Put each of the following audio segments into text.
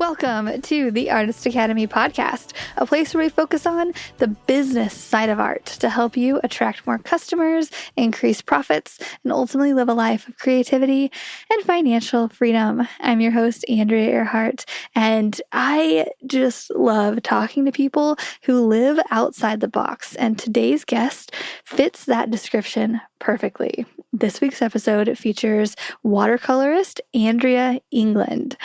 Welcome to the Artist Academy podcast, a place where we focus on the business side of art to help you attract more customers, increase profits, and ultimately live a life of creativity and financial freedom. I'm your host, Andrea Earhart, and I just love talking to people who live outside the box, and today's guest fits that description perfectly. This week's episode features watercolorist Andrea England.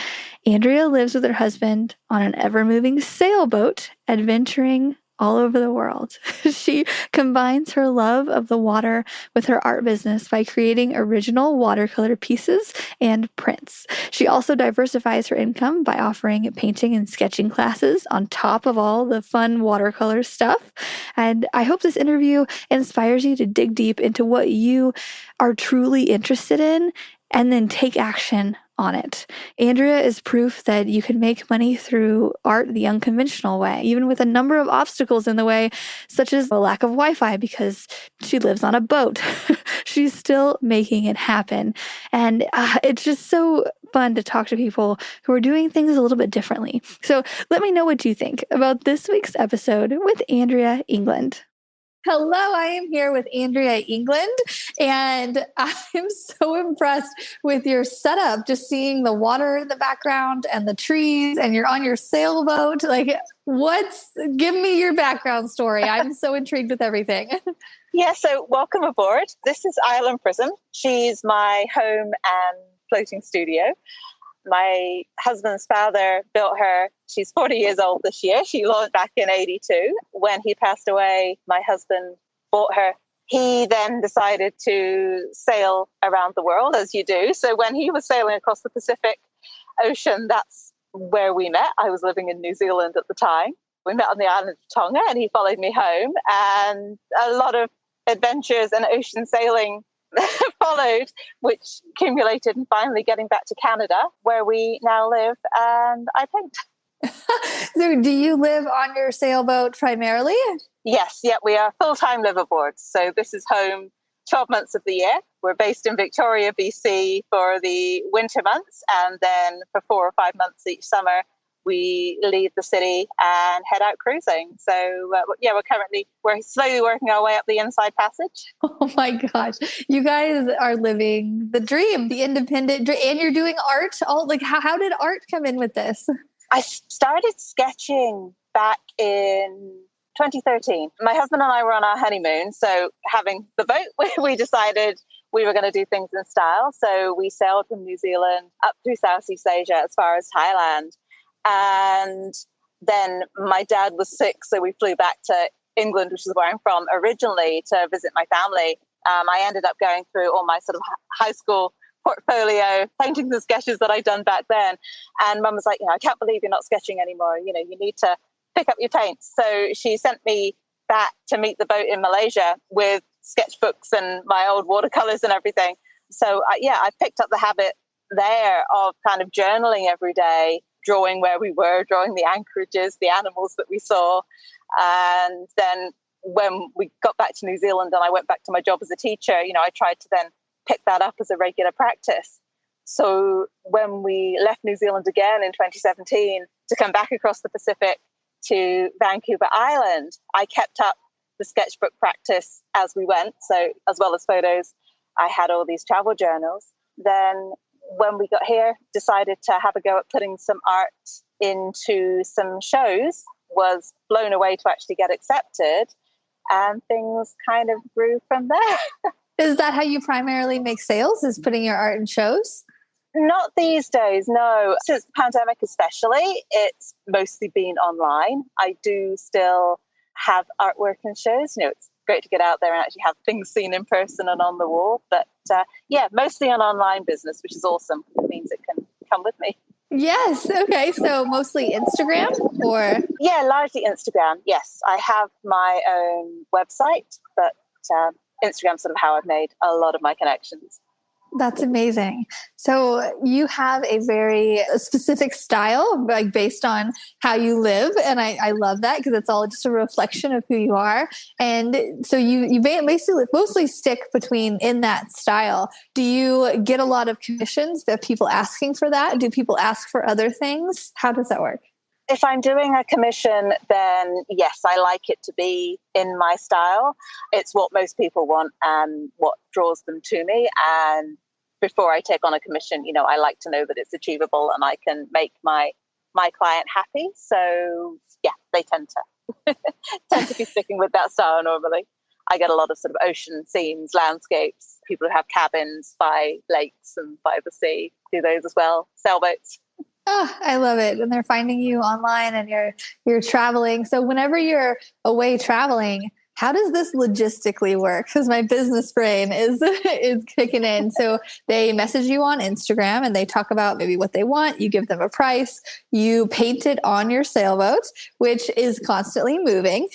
Andrea lives with her husband on an ever-moving sailboat, adventuring all over the world. She combines her love of the water with her art business by creating original watercolor pieces and prints. She also diversifies her income by offering painting and sketching classes on top of all the fun watercolor stuff. And I hope this interview inspires you to dig deep into what you are truly interested in and then take action on it. Andrea is proof that you can make money through art the unconventional way, even with a number of obstacles in the way, such as a lack of Wi-Fi because she lives on a boat. She's still making it happen. And it's just so fun to talk to people who are doing things a little bit differently. So let me know what you think about this week's episode with Andrea England. Hello, I am here with Andrea England, and I'm so impressed with your setup, just seeing the water in the background and the trees, and you're on your sailboat. Give me your background story. I'm so intrigued with everything. Yeah, so welcome aboard. This is Island Prison. She's my home and floating studio. My husband's father built her. She's 40 years old this year. She launched back in 82. When he passed away, my husband bought her. He then decided to sail around the world, as you do. So when he was sailing across the Pacific Ocean, that's where we met. I was living in New Zealand at the time. We met on the island of Tonga, and he followed me home. And a lot of adventures and ocean sailing followed, which accumulated in finally getting back to Canada, where we now live, and I paint. So do you live on your sailboat primarily? Yes, we are full-time liveaboard. So this is home 12 months of the year. We're based in Victoria, BC for the winter months, and then for 4 or 5 months each summer, we leave the city and head out cruising. So we're slowly working our way up the Inside Passage. Oh my gosh. You guys are living the dream, the independent dream, and you're doing art. How did art come in with this? I started sketching back in 2013. My husband and I were on our honeymoon. So having the boat, we decided we were going to do things in style. So we sailed from New Zealand up through Southeast Asia as far as Thailand. And then my dad was sick, so we flew back to England, which is where I'm from originally, to visit my family. I ended up going through all my sort of high school portfolio, paintings and sketches that I'd done back then. And Mum was like, I can't believe you're not sketching anymore. You need to pick up your paints. So she sent me back to meet the boat in Malaysia with sketchbooks and my old watercolors and everything. So I picked up the habit there of kind of journaling every day, drawing where we were, drawing the anchorages, the animals that we saw. And then when we got back to New Zealand and I went back to my job as a teacher, I tried to then pick that up as a regular practice. So when we left New Zealand again in 2017 to come back across the Pacific to Vancouver Island, I kept up the sketchbook practice as we went. So as well as photos, I had all these travel journals. Then when we got here, decided to have a go at putting some art into some shows, was blown away to actually get accepted, and things kind of grew from there. Is that how you primarily make sales, is putting your art in shows? Not these days, no. Since the pandemic especially, it's mostly been online. I do still have artwork in shows. It's great to get out there and actually have things seen in person and on the wall. But mostly an online business, which is awesome. It means it can come with me. Yes. Okay. So mostly Instagram or? Yeah, largely Instagram. Yes. I have my own website, but Instagram's sort of how I've made a lot of my connections. That's amazing. So you have a very specific style, like based on how you live. And I love that because it's all just a reflection of who you are. And so you basically mostly stick between in that style. Do you get a lot of commissions? That people asking for that? Do people ask for other things? How does that work? If I'm doing a commission, then yes, I like it to be in my style. It's what most people want and what draws them to me. And before I take on a commission, I like to know that it's achievable and I can make my client happy. So yeah, they tend to be sticking with that style normally. I get a lot of sort of ocean scenes, landscapes, people who have cabins by lakes and by the sea do those as well, sailboats. Oh, I love it. And they're finding you online and you're traveling. So whenever you're away traveling, how does this logistically work? Because my business brain is is kicking in. So they message you on Instagram and they talk about maybe what they want. You give them a price. You paint it on your sailboat, which is constantly moving.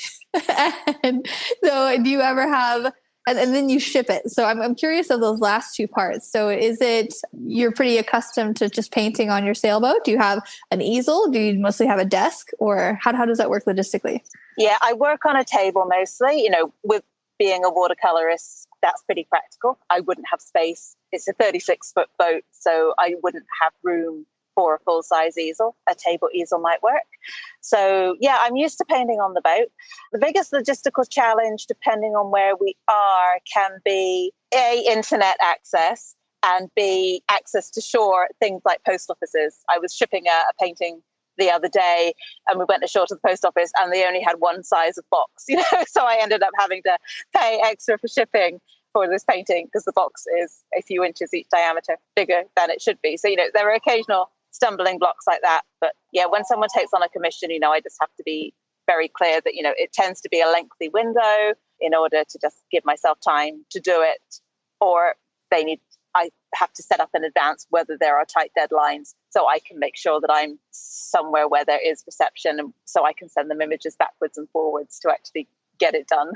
And so do you ever have and then you ship it. So I'm curious of those last two parts. So is it, you're pretty accustomed to just painting on your sailboat? Do you have an easel? Do you mostly have a desk? Or how does that work logistically? Yeah, I work on a table mostly. With being a watercolorist, that's pretty practical. I wouldn't have space. It's a 36-foot boat, so I wouldn't have room for a full-size easel. A table easel might work. So yeah, I'm used to painting on the boat. The biggest logistical challenge, depending on where we are, can be A, internet access, and B, access to shore, things like post offices. I was shipping a painting the other day and we went ashore to the post office and they only had one size of box, so I ended up having to pay extra for shipping for this painting because the box is a few inches each diameter bigger than it should be. So, there are occasional stumbling blocks like that. But yeah, when someone takes on a commission, I just have to be very clear that, it tends to be a lengthy window in order to just give myself time to do it, or I have to set up in advance whether there are tight deadlines so I can make sure that I'm somewhere where there is reception and so I can send them images backwards and forwards to actually get it done.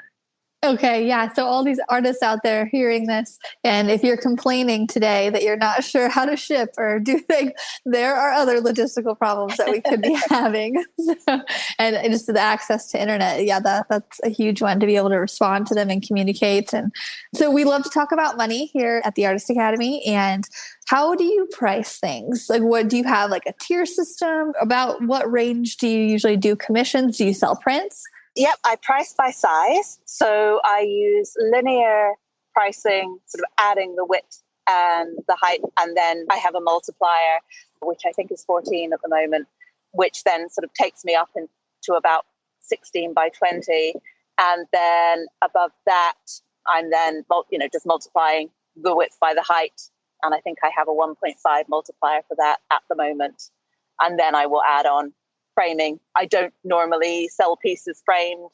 Okay, yeah. So all these artists out there hearing this, and if you're complaining today that you're not sure how to ship or do things, there are other logistical problems that we could be having. So, and just the access to internet, yeah, that's a huge one to be able to respond to them and communicate. And so we love to talk about money here at the Artist Academy. And how do you price things? Like, what do you have, like a tier system? About what range do you usually do commissions? Do you sell prints? Yep, I price by size. So I use linear pricing, sort of adding the width and the height. And then I have a multiplier, which I think is 14 at the moment, which then sort of takes me up into about 16 by 20. And then above that, I'm then, just multiplying the width by the height. And I think I have a 1.5 multiplier for that at the moment. And then I will add on framing. I don't normally sell pieces framed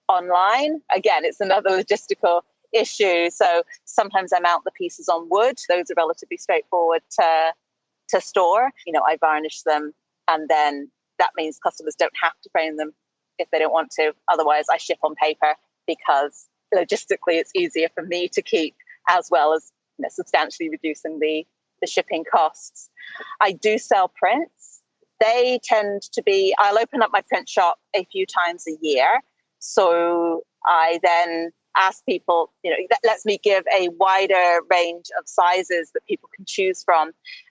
online. Again, it's another logistical issue. So sometimes I mount the pieces on wood. Those are relatively straightforward to store. I varnish them, and then that means customers don't have to frame them if they don't want to. Otherwise, I ship on paper because logistically it's easier for me to keep, as well as substantially reducing the shipping costs. I do sell prints. They tend to be, I'll open up my print shop a few times a year. So I then ask people, that lets me give a wider range of sizes that people can choose from.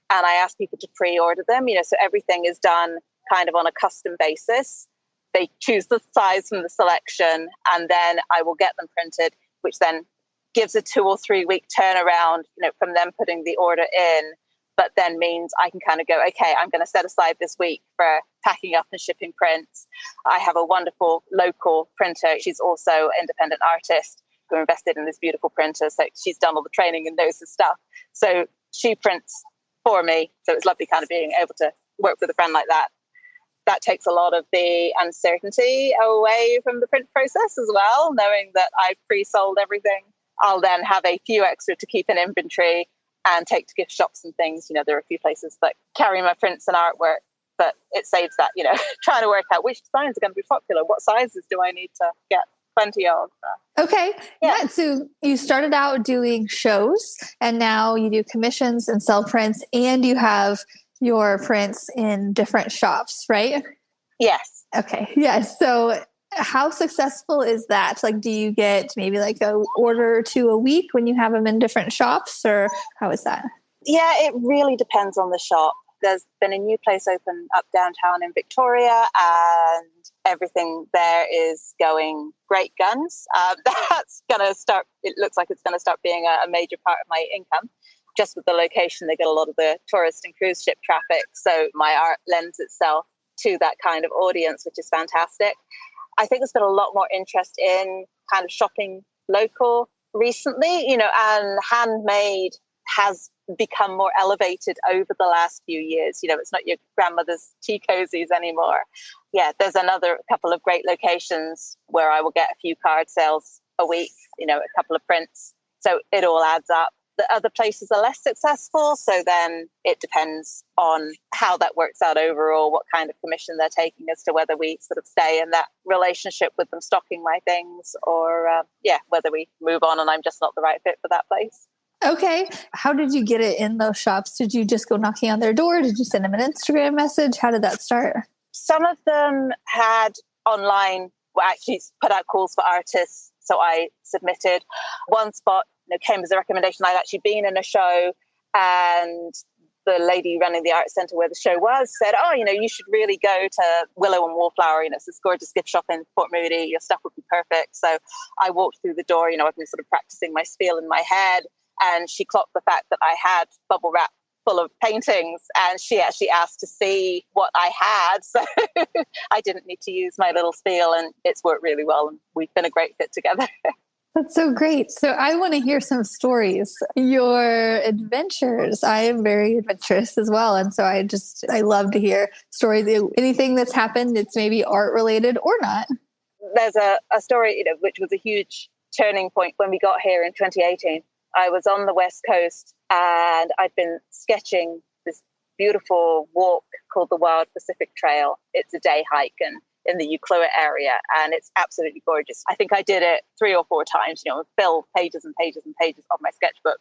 And I ask people to pre-order them, so everything is done kind of on a custom basis. They choose the size from the selection, and then I will get them printed, which then gives a 2 or 3 week turnaround, from them putting the order in. But then means I can kind of go, okay, I'm going to set aside this week for packing up and shipping prints. I have a wonderful local printer. She's also an independent artist who invested in this beautiful printer. So she's done all the training and knows the stuff. So she prints for me. So it's lovely kind of being able to work with a friend like that. That takes a lot of the uncertainty away from the print process as well, knowing that I've pre-sold everything. I'll then have a few extra to keep in inventory and take to gift shops and things. There are a few places that carry my prints and artwork, but it saves that, trying to work out which designs are going to be popular. What sizes do I need to get plenty of. Okay. Yeah. Yeah. So you started out doing shows and now you do commissions and sell prints and you have your prints in different shops, right? Yes. Okay. Yeah. So how successful is that? Like, do you get maybe like a order or two a week when you have them in different shops, or how is that? Yeah, it really depends on the shop. There's been a new place open up downtown in Victoria, and everything there is going great guns. That's going to start, it looks like it's going to start being a major part of my income. Just with the location, they get a lot of the tourist and cruise ship traffic. So my art lends itself to that kind of audience, which is fantastic. I think there's been a lot more interest in kind of shopping local recently, and handmade has become more elevated over the last few years. It's not your grandmother's tea cozies anymore. Yeah, there's another couple of great locations where I will get a few card sales a week, a couple of prints. So it all adds up. The other places are less successful. So then it depends on how that works out overall, what kind of commission they're taking as to whether we sort of stay in that relationship with them stocking my things or, whether we move on and I'm just not the right fit for that place. Okay. How did you get it in those shops? Did you just go knocking on their door? Did you send them an Instagram message? How did that start? Some of them had online, actually put out calls for artists. So I submitted. One spot came as a recommendation. I'd actually been in a show and the lady running the art centre where the show was said, you should really go to Willow and Wallflower. It's this gorgeous gift shop in Port Moody. Your stuff would be perfect. So I walked through the door. I've been sort of practicing my spiel in my head. And she clocked the fact that I had bubble wrap full of paintings. And she actually asked to see what I had. So I didn't need to use my little spiel. And it's worked really well. And we've been a great fit together. That's so great. So I want to hear some stories, your adventures. I am very adventurous as well. And so I love to hear stories, anything that's happened. It's maybe art related or not. There's a story, which was a huge turning point when we got here in 2018. I was on the West Coast and I'd been sketching this beautiful walk called the Wild Pacific Trail. It's a day hike and in the Ucluelet area, and it's absolutely gorgeous. I think I did it 3 or 4 times, filled pages and pages and pages of my sketchbook.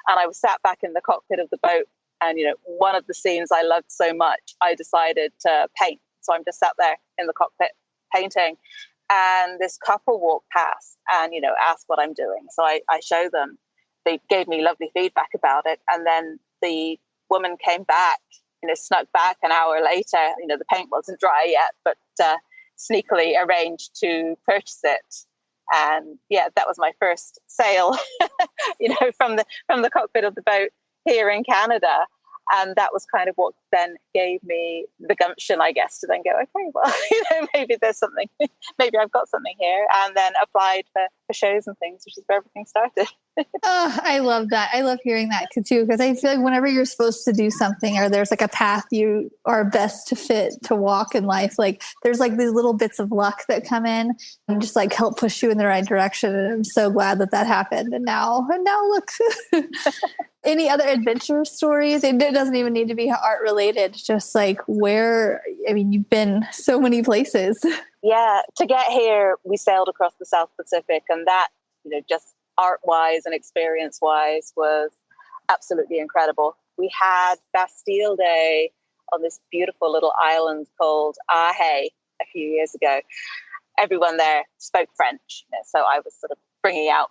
And I was sat back in the cockpit of the boat, and one of the scenes I loved so much, I decided to paint. So I'm just sat there in the cockpit painting, and this couple walked past and asked what I'm doing. So I show them. They gave me lovely feedback about it, and then the woman came back, snuck back an hour later. The paint wasn't dry yet, but sneakily arranged to purchase it. And that was my first sale, from the cockpit of the boat here in Canada. And that was kind of what then gave me the gumption, I guess, to then go, okay, well, maybe there's something, maybe I've got something here. And then applied for shows and things, which is where everything started. Oh, I love that. I love hearing that too, because I feel like whenever you're supposed to do something or there's like a path you are best to fit to walk in life, like there's like these little bits of luck that come in and just like help push you in the right direction. And I'm so glad that happened. And now look. Any other adventure stories? It doesn't even need to be art related, just like you've been so many places. Yeah, to get here, we sailed across the South Pacific, and that, just art-wise and experience-wise was absolutely incredible. We had Bastille Day on this beautiful little island called Ahe a few years ago. Everyone there spoke French, so I was sort of bringing out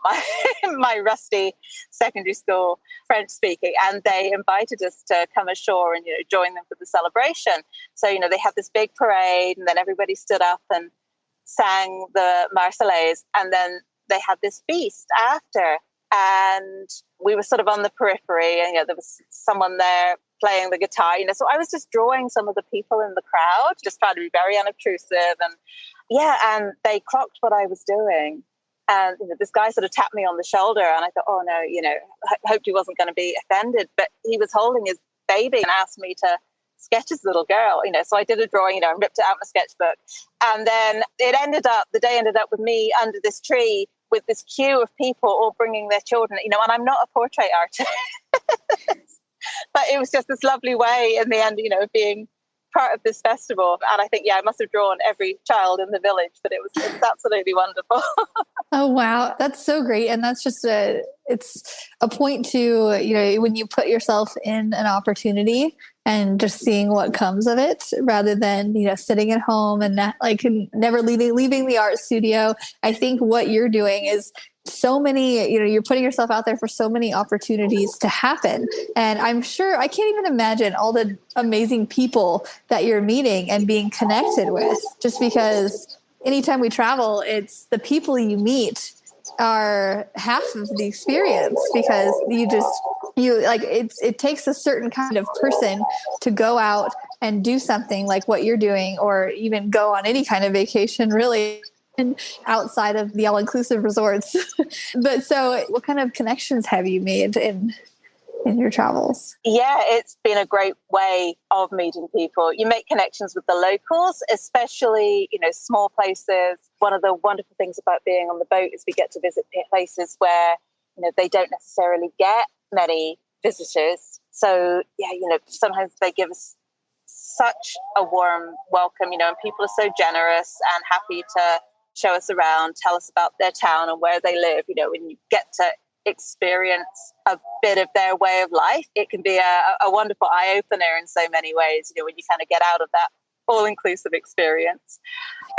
my rusty secondary school French speaking, and they invited us to come ashore and join them for the celebration. So they had this big parade, and then everybody stood up and sang the Marseillaise, and then they had this feast after, and we were sort of on the periphery, and there was someone there playing the guitar, so I was just drawing some of the people in the crowd, just trying to be very unobtrusive, and they clocked what I was doing. And this guy sort of tapped me on the shoulder, and I thought, oh no, I hoped he wasn't going to be offended. But he was holding his baby and asked me to sketch his little girl. So I did a drawing, and ripped it out of my sketchbook. And then the day ended up with me under this tree with this queue of people all bringing their children. And I'm not a portrait artist, but it was just this lovely way in the end, of being part of this festival. And I think, I must have drawn every child in the village, but it was absolutely wonderful. Oh, wow. That's so great. And that's just it's a point to, when you put yourself in an opportunity and just seeing what comes of it rather than, sitting at home and not, like never leaving the art studio. I think what you're doing is so many, you're putting yourself out there for so many opportunities to happen. And I'm sure, I can't even imagine all the amazing people that you're meeting and being connected with, just because anytime we travel, it's the people you meet are half of the experience, because it takes a certain kind of person to go out and do something like what you're doing, or even go on any kind of vacation, really, outside of the all-inclusive resorts. But so what kind of connections have you made in your travels? Yeah, it's been a great way of meeting people. You make connections with the locals, especially, small places. One of the wonderful things about being on the boat is we get to visit places where, they don't necessarily get many visitors. So, sometimes they give us such a warm welcome, and people are so generous and happy to show us around, tell us about their town and where they live. When you get to experience a bit of their way of life, it can be a wonderful eye-opener in so many ways, when you kind of get out of that all-inclusive experience.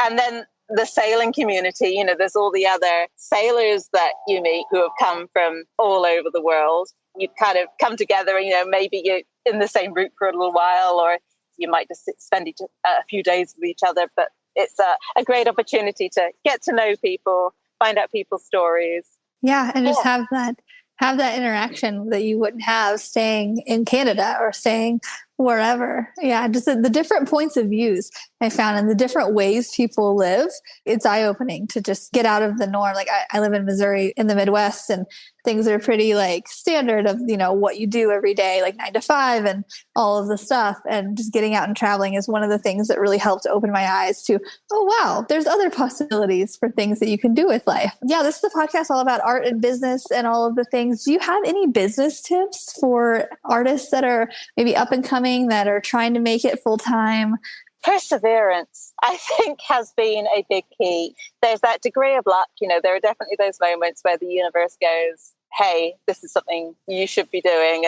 And then the sailing community, there's all the other sailors that you meet who have come from all over the world. You kind of come together, maybe you're in the same route for a little while, or you might just spend a few days with each other, but it's a great opportunity to get to know people, find out people's stories. Yeah, and just have that interaction that you wouldn't have staying in Canada or staying wherever. Yeah, just the different points of views I found and the different ways people live. It's eye-opening to just get out of the norm. Like I live in Missouri in the Midwest, and things are pretty like standard of, what you do every day, like 9 to 5 and all of the stuff. And just getting out and traveling is one of the things that really helped open my eyes to, oh, wow, there's other possibilities for things that you can do with life. Yeah, this is a podcast all about art and business and all of the things. Do you have any business tips for artists that are maybe up and coming, that are trying to make it full time? Perseverance, I think, has been a big key. There's that degree of luck. There are definitely those moments where the universe goes, hey, this is something you should be doing,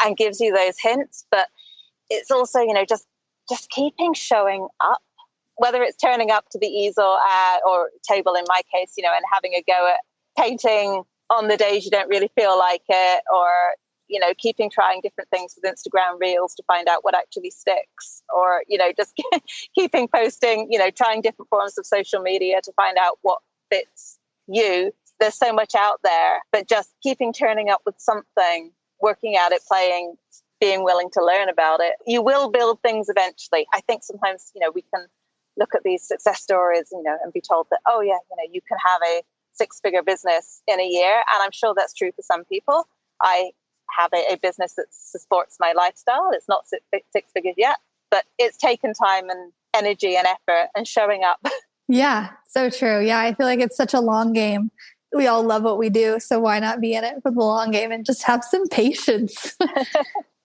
and gives you those hints. But it's also, just keeping showing up, whether it's turning up to the easel or table in my case, and having a go at painting on the days you don't really feel like it, or keeping trying different things with Instagram Reels to find out what actually sticks, or, just keeping posting, trying different forms of social media to find out what fits you. There's so much out there, but just keeping turning up with something, working at it, playing, being willing to learn about it. You will build things eventually. I think sometimes, we can look at these success stories, and be told that, oh yeah, you can have a 6-figure business in a year. And I'm sure that's true for some people. I have a business that supports my lifestyle. It's not 6 figures yet, but it's taken time and energy and effort and showing up. Yeah, so true. Yeah, I feel like it's such a long game. We all love what we do, so why not be in it for the long game and just have some patience?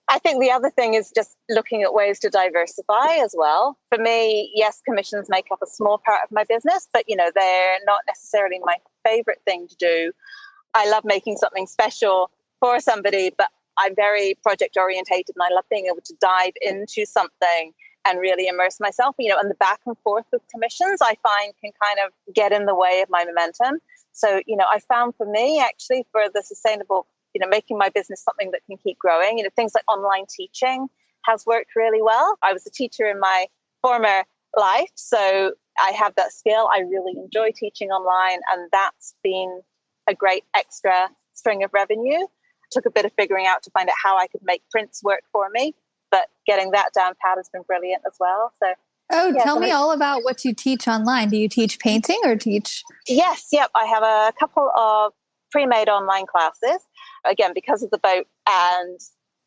I think the other thing is just looking at ways to diversify as well. For me, yes, commissions make up a small part of my business, but they're not necessarily my favorite thing to do. I love making something special for somebody, but I'm very project orientated, and I love being able to dive into something and really immerse myself, and the back and forth with commissions I find can kind of get in the way of my momentum. So, I found for me, actually, for the sustainable, making my business something that can keep growing, things like online teaching has worked really well. I was a teacher in my former life, so I have that skill. I really enjoy teaching online, and that's been a great extra string of revenue. Took a bit of figuring out to find out how I could make prints work for me, but getting that down pat has been brilliant as well. So, tell me all about what you teach online. Do you teach painting or teach? Yes, yep. I have a couple of pre-made online classes. Again, because of the boat and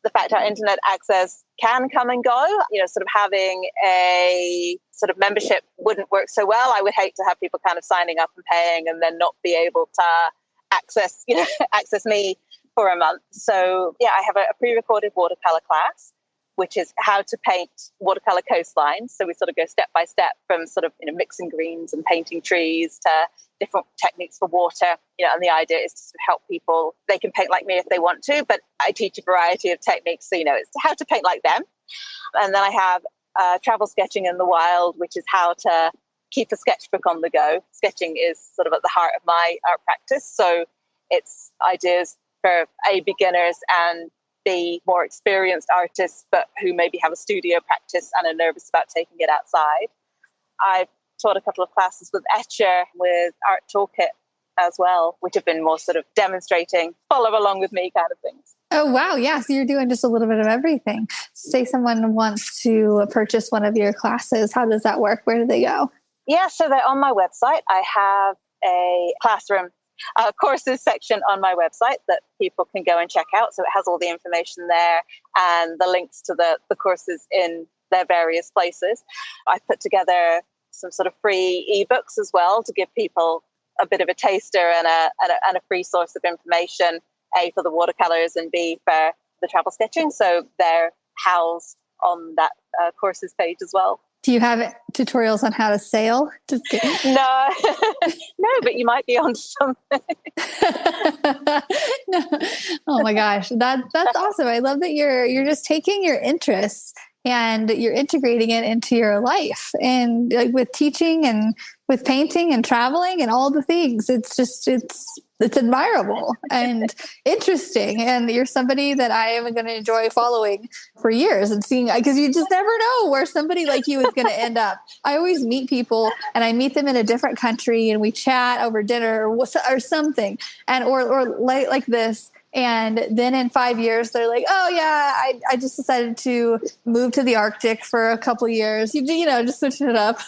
the fact our internet access can come and go, sort of having a sort of membership wouldn't work so well. I would hate to have people kind of signing up and paying and then not be able to access me for a month. So yeah, I have a pre-recorded watercolor class which is how to paint watercolor coastlines. So we sort of go step by step from sort of, mixing greens and painting trees to different techniques for water, and the idea is to sort of help people. They can paint like me if they want to, but I teach a variety of techniques. So, it's how to paint like them. And then I have travel sketching in the wild, which is how to keep a sketchbook on the go. Sketching is sort of at the heart of my art practice. So it's ideas for A, beginners, and B, more experienced artists, but who maybe have a studio practice and are nervous about taking it outside. I've taught a couple of classes with Etcher, with Art Toolkit as well, which have been more sort of demonstrating, follow along with me kind of things. Oh, wow. Yeah. So you're doing just a little bit of everything. Say someone wants to purchase one of your classes. How does that work? Where do they go? Yeah, so they're on my website. I have a classroom courses section on my website that people can go and check out. So it has all the information there and the links to the courses in their various places. I put together some sort of free ebooks as well to give people a bit of a taster and a free source of information, A, for the watercolors and B, for the travel sketching. So they're housed on that courses page as well. Do you have tutorials on how to sail? Just kidding. No, no, but you might be on something. No. Oh my gosh, that's awesome. I love that you're just taking your interests and you're integrating it into your life, and like with teaching and with painting and traveling and all the things. It's admirable and interesting. And you're somebody that I am going to enjoy following for years and seeing, because you just never know where somebody like you is going to end up. I always meet people and I meet them in a different country and we chat over dinner or something, and or like this. And then in 5 years, they're like, oh yeah, I just decided to move to the Arctic for a couple of years. Just switching it up.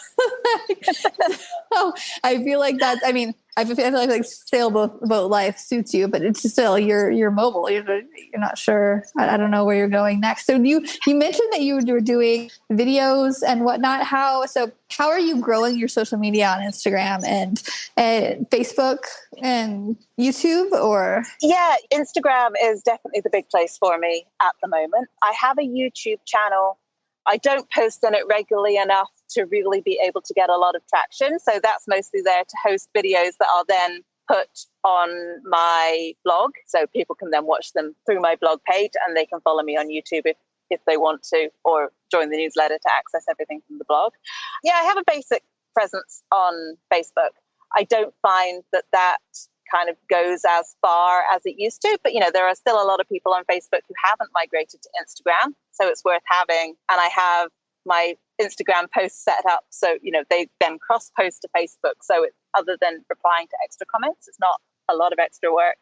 Oh, I feel like that. I mean, I feel like sailboat life suits you, but it's still you're mobile. You're not sure. I don't know where you're going next. So you mentioned that you were doing videos and whatnot. How are you growing your social media on Instagram and Facebook and YouTube? Or yeah, Instagram is definitely the big place for me at the moment. I have a YouTube channel. I don't post on it regularly enough to really be able to get a lot of traction. So that's mostly there to host videos that I'll then put on my blog. So people can then watch them through my blog page, and they can follow me on YouTube if they want to, or join the newsletter to access everything from the blog. Yeah, I have a basic presence on Facebook. I don't find that kind of goes as far as it used to, but there are still a lot of people on Facebook who haven't migrated to Instagram, so it's worth having. And I have my Instagram posts set up so they then cross post to Facebook, so it's, other than replying to extra comments, it's not a lot of extra work.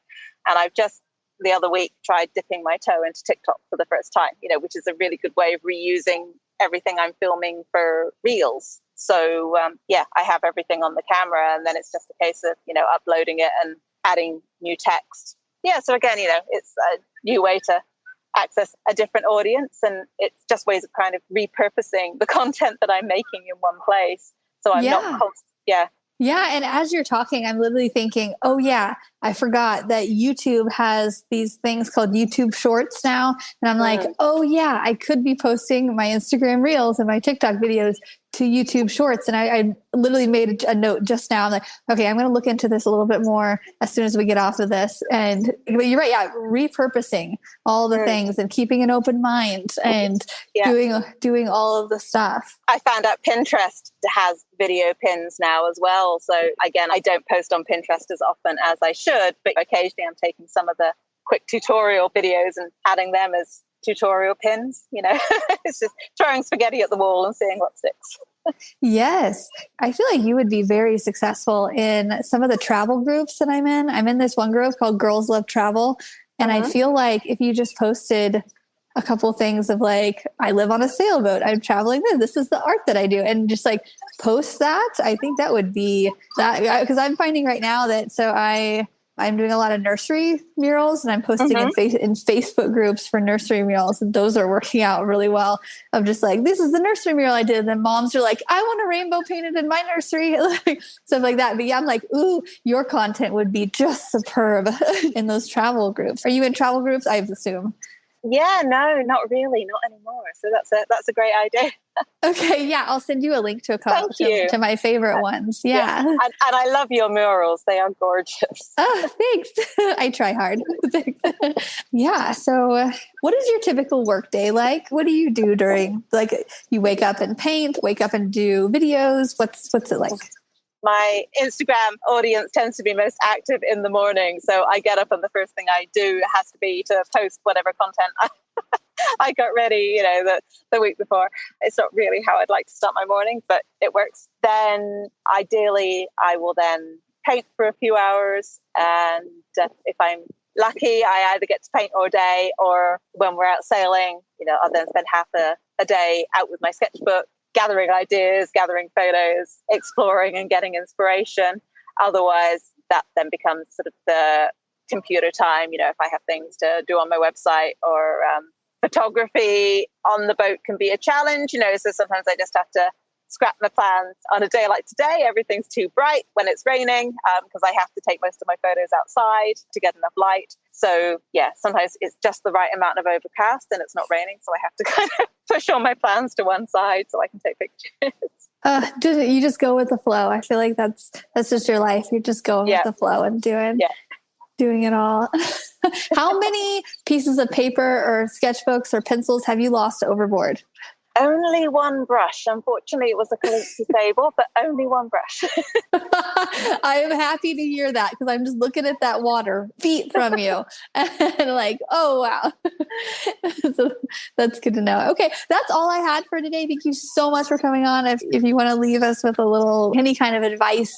And I've just the other week tried dipping my toe into TikTok for the first time, which is a really good way of reusing everything I'm filming for Reels. So I have everything on the camera, and then it's just a case of uploading it and adding new text. Yeah, so again, it's a new way to access a different audience, and it's just ways of kind of repurposing the content that I'm making in one place. So I'm not Yeah. And as you're talking, I'm literally thinking, oh yeah, I forgot that YouTube has these things called YouTube Shorts now. And I'm like, oh yeah, I could be posting my Instagram Reels and my TikTok videos to YouTube Shorts. And I literally made a note just now. I'm like, okay, I'm going to look into this a little bit more as soon as we get off of this. But you're right. Yeah. Repurposing all the things and keeping an open mind and doing all of the stuff. I found out Pinterest has video pins now as well. So again, I don't post on Pinterest as often as I should, but occasionally I'm taking some of the quick tutorial videos and adding them as tutorial pins. It's just throwing spaghetti at the wall and seeing what sticks. Yes. I feel like you would be very successful in some of the travel groups that I'm in. I'm in this one group called Girls Love Travel. And I feel like if you just posted a couple things of like, I live on a sailboat, I'm traveling this is the art that I do, and just like post that, I think that would be that, because I'm finding right now that I'm doing a lot of nursery murals, and I'm posting in Facebook groups for nursery murals. And those are working out really well. Of just like, this is the nursery mural I did. And then moms are like, I want a rainbow painted in my nursery, stuff like that. But yeah, I'm like, ooh, your content would be just superb in those travel groups. Are you in travel groups? I assume. Yeah, no, not really, not anymore. So that's a great idea. Okay, yeah, I'll send you a link to a couple Thank you. to my favorite ones. Yeah. And I love your murals. They are gorgeous. Oh, thanks. I try hard. Yeah. So, what is your typical work day like? What do you do during, like, you wake up and paint, wake up and do videos? What's it like? My Instagram audience tends to be most active in the morning. So I get up and the first thing I do has to be to post whatever content I got ready, the week before. It's not really how I'd like to start my morning, but it works. Then ideally, I will then paint for a few hours. And if I'm lucky, I either get to paint all day, or when we're out sailing, I'll then spend half a day out with my sketchbook, gathering ideas, gathering photos, exploring and getting inspiration. Otherwise, that then becomes sort of the computer time, if I have things to do on my website, or photography on the boat can be a challenge, so sometimes I just have to scrap my plans. On a day like today, everything's too bright when it's raining, because I have to take most of my photos outside to get enough light. So yeah, sometimes it's just the right amount of overcast and it's not raining, so I have to kind of push all my plans to one side so I can take pictures. You just go with the flow. I feel like that's just your life. You're just going with the flow and doing it all. How many pieces of paper or sketchbooks or pencils have you lost overboard? Only one brush. Unfortunately, it was a collegiate table, but only one brush. I am happy to hear that, because I'm just looking at that water feet from you and like, oh, wow. So that's good to know. Okay, that's all I had for today. Thank you so much for coming on. If you want to leave us with any kind of advice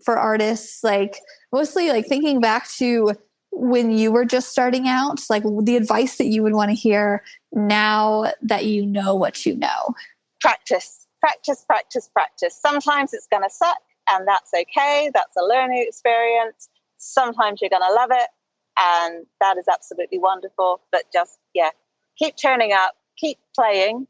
for artists, like mostly like thinking back to when you were just starting out, like the advice that you would want to hear now that you know what you know. Practice. Sometimes it's going to suck, and that's okay. That's a learning experience. Sometimes you're going to love it, and that is absolutely wonderful. But just, keep turning up, keep playing,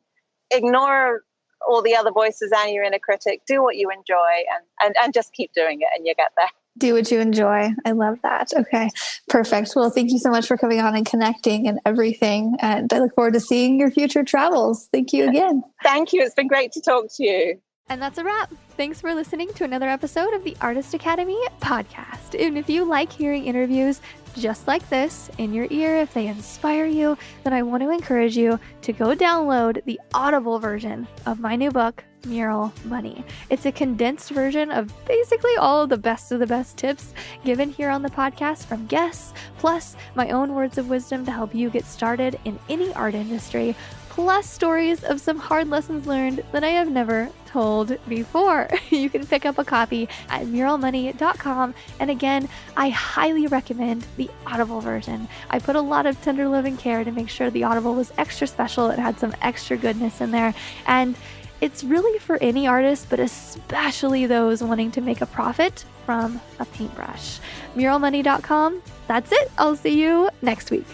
ignore all the other voices and your inner critic. Do what you enjoy, and just keep doing it, and you get there. Do what you enjoy. I love that. Okay, perfect. Well, thank you so much for coming on and connecting and everything. And I look forward to seeing your future travels. Thank you again. Thank you. It's been great to talk to you. And that's a wrap. Thanks for listening to another episode of the Artist Academy podcast. And if you like hearing interviews just like this in your ear, if they inspire you, then I want to encourage you to go download the Audible version of my new book, Mural Money. It's a condensed version of basically all of the best tips given here on the podcast from guests, plus my own words of wisdom to help you get started in any art industry, plus stories of some hard lessons learned that I have never told before. You can pick up a copy at muralmoney.com. And again, I highly recommend the Audible version. I put a lot of tender love and care to make sure the Audible was extra special. It had some extra goodness in there. And it's really for any artist, but especially those wanting to make a profit from a paintbrush. Muralmoney.com. That's it. I'll see you next week.